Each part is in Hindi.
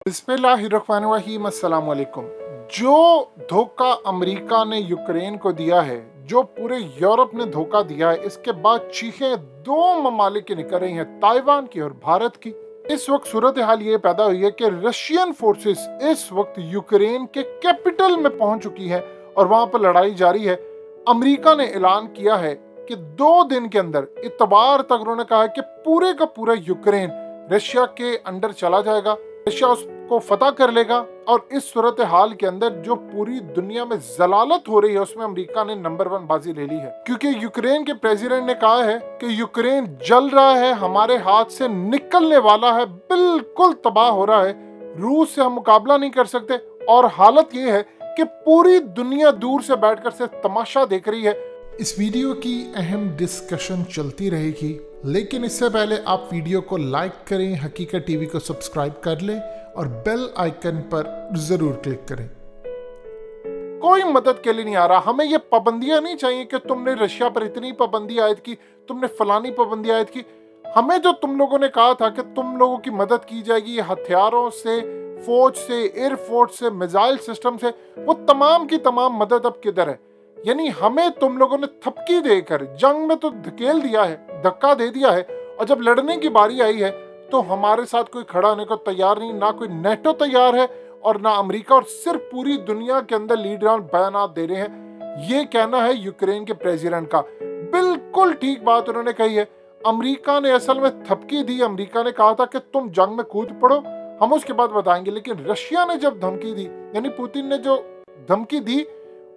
बिस्मिल्लाहिर्रहमानिर्रहीम, अस्सलाम वालेकुम। जो धोखा अमेरिका ने यूक्रेन को दिया है, जो पूरे यूरोप ने धोखा दिया है, इसके बाद चीखें दो ममालिक की निकल रही हैं, ताइवान की और भारत की। इस वक्त सूरत हाल ये पैदा हुई है कि रशियन फोर्सेस इस वक्त यूक्रेन के कैपिटल में पहुंच चुकी है और वहां पर लड़ाई जारी है। अमेरिका ने ऐलान किया है कि 2 दिन के अंदर, इतवार तक उन्होंने कहा है कि पूरे का पूरा यूक्रेन रशिया के अंडर चला जाएगा, रशिया उसको फतह कर लेगा। और इस सूरत हाल के अंदर जो पूरी दुनिया में जलालत हो रही है, उसमें अमेरिका ने नंबर 1 बाजी ले ली है, क्योंकि यूक्रेन के प्रेसिडेंट ने कहा है कि यूक्रेन जल रहा है, हमारे हाथ से निकलने वाला है, बिल्कुल तबाह हो रहा है, रूस से हम मुकाबला नहीं कर सकते। और हालत ये है कि पूरी दुनिया दूर से बैठकर से तमाशा देख रही है। इस वीडियो की अहम डिस्कशन चलती रहेगी, लेकिन इससे पहले आप वीडियो को लाइक करें, हकीकत टीवी को सब्सक्राइब कर लें और बेल आइकन पर जरूर क्लिक करें। कोई मदद के लिए नहीं आ रहा। हमें ये पाबंदियां नहीं चाहिए कि तुमने रशिया पर इतनी पाबंदी आयद की, तुमने फलानी पाबंदी आयद की। हमें जो तुम लोगों ने कहा था कि तुम लोगों की मदद की जाएगी हथियारों से, फौज से, एयरफोर्स से, मिसाइल सिस्टम से, वो तमाम की तमाम मदद अब किधर है? यानी हमें तुम लोगों ने थपकी देकर जंग में तो धकेल दिया है, धक्का दे दिया है, और जब लड़ने की बारी आई है तो हमारे साथ कोई खड़ा होने को तैयार नहीं। ना कोई नेटो तैयार है और ना अमेरिका, और सिर्फ पूरी दुनिया के अंदर लीडर बयान दे रहे हैं। ये कहना है यूक्रेन के प्रेसिडेंट का। बिल्कुल ठीक बात उन्होंने कही है। अमेरिका ने असल में थपकी दी। अमेरिका ने कहा था कि तुम जंग में कूद पड़ो, हम उसके बाद बताएंगे। लेकिन रशिया ने जब धमकी दी, यानी पुतिन ने जो धमकी दी,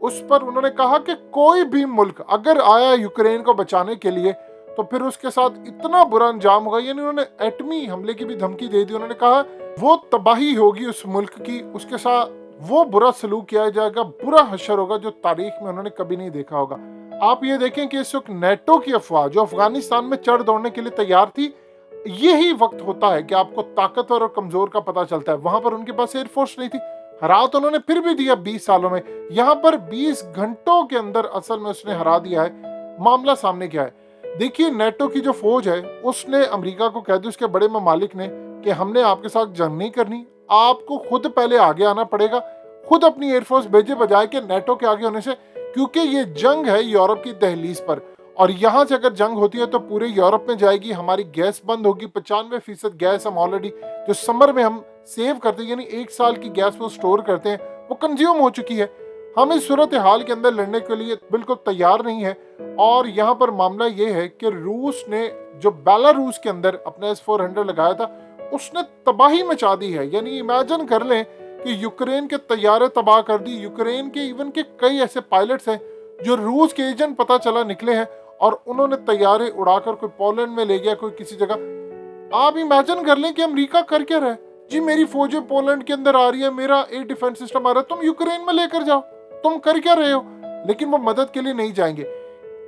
उस पर उन्होंने कहा कि कोई भी मुल्क अगर आया यूक्रेन को बचाने के लिए तो फिर उसके साथ इतना बुरा अंजाम होगा। यानी उन्होंने एटमी हमले की भी धमकी दे दी। उन्होंने कहा वो तबाही होगी उस मुल्क की, उसके साथ वो बुरा सलूक किया जाएगा, बुरा हशर होगा जो तारीख में उन्होंने कभी नहीं देखा होगा। आप ये देखें कि इस वक्त नेटो की अफवाह जो अफगानिस्तान में चढ़ दौड़ने के लिए तैयार थी, यही वक्त होता है कि आपको ताकतवर और कमजोर का पता चलता है। वहां पर उनके पास एयरफोर्स नहीं थी, हरा तो उन्होंने फिर भी दिया 20 सालों में। यहाँ पर 20 घंटों के अंदर असल में उसने हरा दिया है। मामला सामने क्या है देखिए, नेटो की जो फौज है उसने अमेरिका को कह दिया, उसके बड़े ममालिक ने, कि हमने आपके साथ जंग नहीं करनी, आपको खुद पहले आगे आना पड़ेगा, खुद अपनी एयरफोर्स भेजे बजाय के नेटो के आगे होने से, क्योंकि ये जंग है यूरोप की दहलीज पर। और यहाँ से अगर जंग होती है तो पूरे यूरोप में जाएगी, हमारी गैस बंद होगी। 95% गैस हम ऑलरेडी जो समर में हम सेव करते हैं, यानी 1 साल की गैस वो स्टोर करते हैं, वो कंज्यूम हो चुकी है। हम इस सूरत हाल के अंदर लड़ने के लिए बिल्कुल तैयार नहीं है। और यहाँ पर मामला ये है कि रूस ने जो बेलारूस के अंदर अपना S-400 लगाया था, उसने तबाही मचा दी है। यानी इमेजिन कर लें कि यूक्रेन के तैयारे तबाह कर दी। यूक्रेन के इवन के कई ऐसे पायलट्स हैं जो रूस के एजेंट पता चला निकले हैं, और उन्होंने तैयारे उड़ाकर कोई पोलैंड में ले गया, कोई किसी जगह। आप इमेजिन कर लें कि अमेरिका कर क्या रहा है। जी मेरी फौजें पोलैंड के अंदर आ रही है, मेरा एयर डिफेंस सिस्टम आ रहा है, तुम यूक्रेन में लेकर जाओ, तुम कर क्या रहे हो? लेकिन वो मदद के लिए नहीं जाएंगे।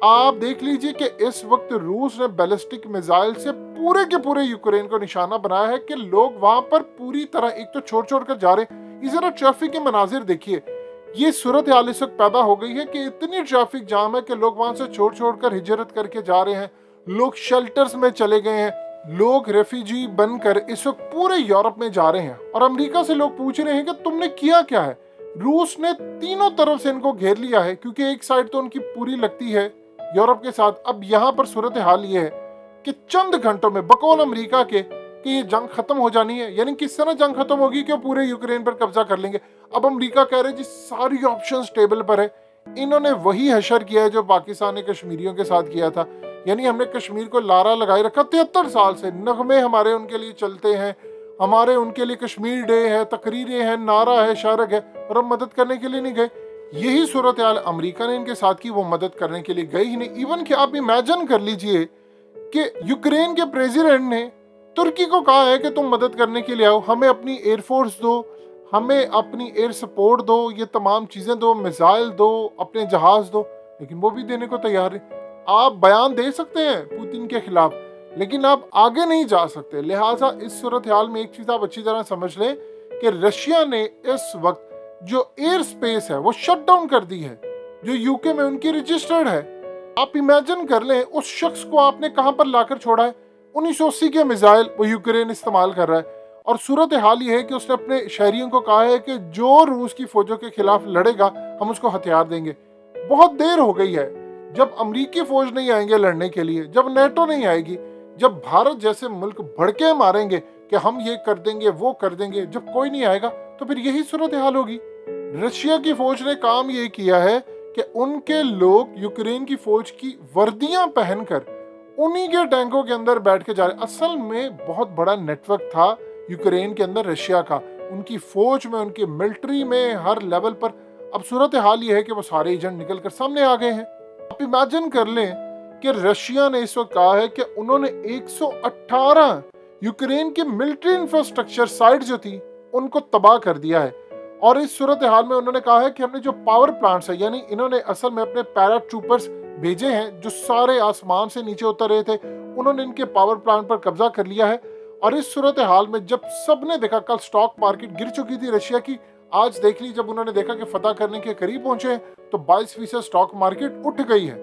आप देख लीजिए कि इस वक्त रूस ने बैलिस्टिक मिसाइल से पूरे के पूरे यूक्रेन को निशाना बनाया है कि लोग वहां पर पूरी तरह एक तो छोड़ छोड़ कर जा रहे हैं। इस जरा ट्रैफिक के मनाजिर देखिए। ये सूरत हाल इस वक्त पैदा हो गई है कि इतनी ट्रैफिक जाम है कि लोग वहां से छोड़ छोड़ कर हिजरत करके जा रहे हैं, लोग शेल्टर्स में चले गए हैं, लोग रेफ्यूजी बनकर इस वक्त पूरे यूरोप में जा रहे हैं। और अमेरिका से लोग पूछ रहे हैं कि तुमने किया क्या है। रूस ने तीनों तरफ से इनको घेर लिया है, क्योंकि एक साइड तो उनकी पूरी लगती है यूरोप के साथ। अब यहाँ पर सूरत हाल ये है कि चंद घंटों में बकौल अमेरिका के कि ये जंग खत्म हो जानी है। यानी किस तरह जंग खत्म होगी कि पूरे यूक्रेन पर कब्जा कर लेंगे। अब अमेरिका कह रहे जी सारी ऑप्शंस टेबल पर है। इन्होंने वही हशर किया है जो पाकिस्तान ने कश्मीरियों के साथ किया था। यानी हमने कश्मीर को लारा लगाए रखा 73 साल से, नगमे हमारे उनके लिए चलते हैं, हमारे उनके लिए कश्मीर डे है, तकरीरें हैं, नारा है, शारक है, और हम मदद करने के लिए नहीं गए। यही सूरत हाल अमेरिका ने इनके साथ की, वो मदद करने के लिए गई ही नहीं। इवन कि आप इमेजिन कर लीजिए कि यूक्रेन के प्रेसिडेंट ने तुर्की को कहा है कि तुम मदद करने के लिए आओ, हमें अपनी एयरफोर्स दो, हमें अपनी एयर सपोर्ट दो, ये तमाम चीज़ें दो, मिसाइल दो, अपने जहाज दो, लेकिन वो भी देने को तैयार है। आप बयान दे सकते हैं पुतिन के खिलाफ, लेकिन आप आगे नहीं जा सकते। लिहाजा इस सूरत हाल में एक चीज़ आप अच्छी तरह समझ लें कि रशिया ने इस वक्त जो एयर स्पेस है वो शट डाउन कर दी है, जो यूके में उनकी रजिस्टर्ड है। आप इमेजिन कर लें उस शख्स को आपने कहाँ पर लाकर छोड़ा है। 1980 के मिसाइल वो यूक्रेन इस्तेमाल कर रहा है, और सूरत हाल ये है कि उसने अपने शहरियों को कहा है कि जो रूस की फौजों के खिलाफ लड़ेगा हम उसको हथियार देंगे। बहुत देर हो गई है, जब अमरीकी फौज नहीं आएंगे लड़ने के लिए, जब नेटो नहीं आएगी, जब भारत जैसे मुल्क भड़के मारेंगे कि हम ये कर देंगे वो कर देंगे, जब कोई नहीं आएगा तो फिर यही सूरत हाल होगी। रशिया की फौज ने काम ये किया है कि उनके लोग यूक्रेन की फौज की वर्दियां पहनकर उन्हीं के टैंकों के अंदर बैठ के जा रहे। असल में बहुत बड़ा नेटवर्क था यूक्रेन के अंदर रशिया का, उनकी फौज में, उनकी मिलिट्री में, हर लेवल पर। अब सूरत हाल ये है कि वो सारे एजेंट निकल कर सामने आ गए हैं। आप इमेजिन कर लें कि रशिया ने इस वक्त कहा है कि उन्होंने 118 यूक्रेन की मिलिट्री इंफ्रास्ट्रक्चर साइट जो थी उनको तबाह कर दिया है। और इस सूरत हाल में उन्होंने कहा है कि हमने जो पावर प्लांट्स है, यानी इन्होंने असल में अपने पैरा ट्रूपर्स भेजे हैं जो सारे आसमान से नीचे उतर रहे थे, उन्होंने इनके पावर प्लांट पर कब्जा कर लिया है। और इस सूरत हाल में जब सबने देखा, कल स्टॉक मार्केट गिर चुकी थी रशिया की, आज देख ली जब उन्होंने देखा कि फतह करने के करीब पहुंचे हैं तो 22% स्टॉक मार्केट उठ गई है।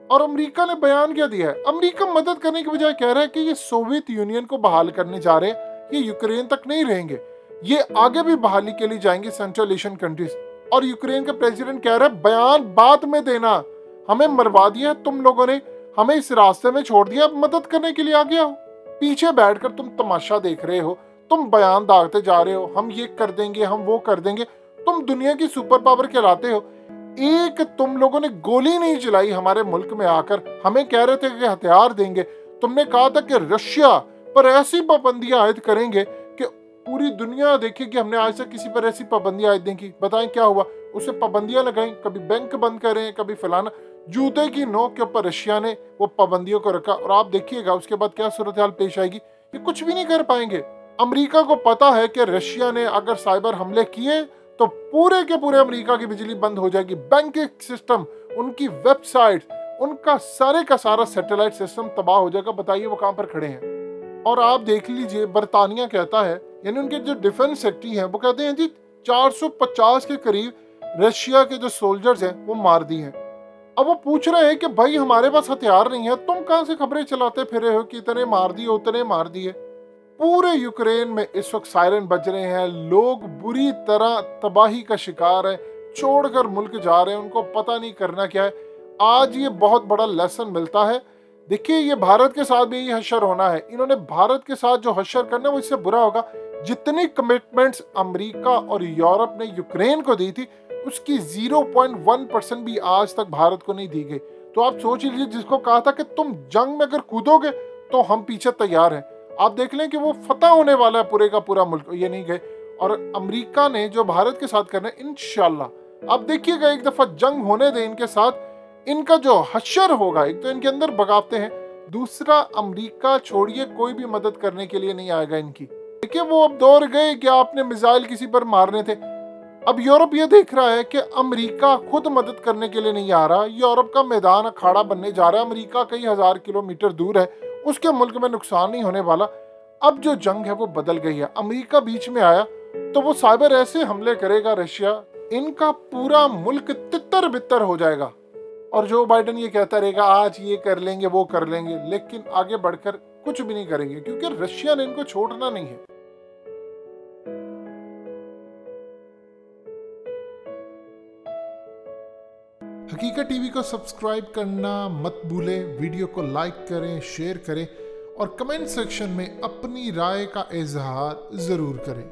और अमेरिका ने बयान क्या दिया है? अमेरिका मदद करने की बजाय कह रहा है कि ये सोवियत यूनियन को बहाल करने जा रहे हैं, ये यूक्रेन तक नहीं रहेंगे, ये आगे भी बहाली के लिए जाएंगे सेंट्रल एशियन कंट्रीज। और यूक्रेन का प्रेसिडेंट कह रहा है बयान बाद में देना, हमें मरवा दिया तुम लोगों ने, हमें इस रास्ते में छोड़ दिया, मदद करने के लिए आ गया हो, पीछे बैठकर तुम तमाशा देख रहे हो, तुम बयान दागते जा रहे हो, हम ये कर देंगे, हम वो कर देंगे, तुम दुनिया की सुपर पावर कहलाते हो। एक तुम लोगों ने गोली नहीं चलाई हमारे मुल्क में आकर, हमें कह रहे थे कि हथियार देंगे, तुमने कहा था कि रशिया पर ऐसी पाबंदियां आयद करेंगे कि पूरी दुनिया देखे कि हमने आज तक किसी पर ऐसी पाबंदियां आयद नहीं की। बताएं क्या हुआ? उसे पाबंदियां लगाई, कभी बैंक बंद करें, कभी फलाना, जूते की नोक के ऊपर रशिया ने वो पाबंदियों को रखा। और आप देखिएगा उसके बाद क्या सूरत हाल पेश आएगी, ये कुछ भी नहीं कर पाएंगे। अमेरिका को पता है कि रशिया ने अगर साइबर हमले किए तो पूरे के पूरे अमेरिका की बिजली बंद हो जाएगी, बैंकिंग सिस्टम, उनकी वेबसाइट, उनका सारे का सारा सैटेलाइट सिस्टम तबाह हो जाएगा। बताइए वो कहां पर खड़े हैं? और आप देख लीजिए बरतानिया कहता है, यानी उनके जो डिफेंस सेक्रेटरी हैं वो कहते हैं जी 450 के करीब रशिया के जो सोल्जर्स हैं वो मार दिए हैं। अब वो पूछ रहे हैं कि भाई हमारे पास हथियार नहीं है, तुम कहां से खबरें चलाते फिरे हो कि इतने मार दिए उतने मार दिए। पूरे यूक्रेन में इस वक्त सायरन बज रहे हैं, लोग बुरी तरह तबाही का शिकार है, छोड़कर मुल्क जा रहे हैं, उनको पता नहीं करना क्या है। आज ये बहुत बड़ा लेसन मिलता है। देखिए ये भारत के साथ भी यही हशर होना है, इन्होंने भारत के साथ जो हशर करना है वो इससे बुरा होगा। जितनी कमिटमेंट्स अमेरिका और यूरोप ने यूक्रेन को दी थी उसकी 0.1% भी आज तक भारत को नहीं दी गई। तो आप सोच लीजिए, जिसको कहा था कि तुम जंग में अगर कूदोगे तो हम पीछे तैयार हैं, आप देख लें कि वो फतह होने वाला है पूरे का पूरा मुल्क, ये नहीं गए। और अमेरिका ने जो भारत के साथ करना है इंशाल्लाह, आप देखिएगा एक दफा जंग होने दें इनके साथ, इनका जो हशर होगा, एक तो इनके अंदर बगावते हैं, दूसरा अमेरिका छोड़िए कोई भी मदद करने के लिए नहीं आएगा इनकी। देखिए वो अब दौर गए कि आपने मिसाइल किसी पर मारने थे। अब यूरोप ये देख रहा है कि अमेरिका खुद मदद करने के लिए नहीं आ रहा, यूरोप का मैदान अखाड़ा बनने जा रहा है, अमेरिका कई हजार किलोमीटर दूर है, उसके मुल्क में नुकसान नहीं होने वाला। अब जो जंग है वो बदल गई है, अमेरिका बीच में आया तो वो साइबर ऐसे हमले करेगा रशिया, इनका पूरा मुल्क तितर बितर हो जाएगा। और जो बाइडेन ये कहता रहेगा आज ये कर लेंगे वो कर लेंगे, लेकिन आगे बढ़कर कुछ भी नहीं करेंगे क्योंकि रशिया ने इनको छोड़ना नहीं है। हकीकत टीवी को सब्सक्राइब करना मत भूलें, वीडियो को लाइक करें, शेयर करें और कमेंट सेक्शन में अपनी राय का इजहार जरूर करें।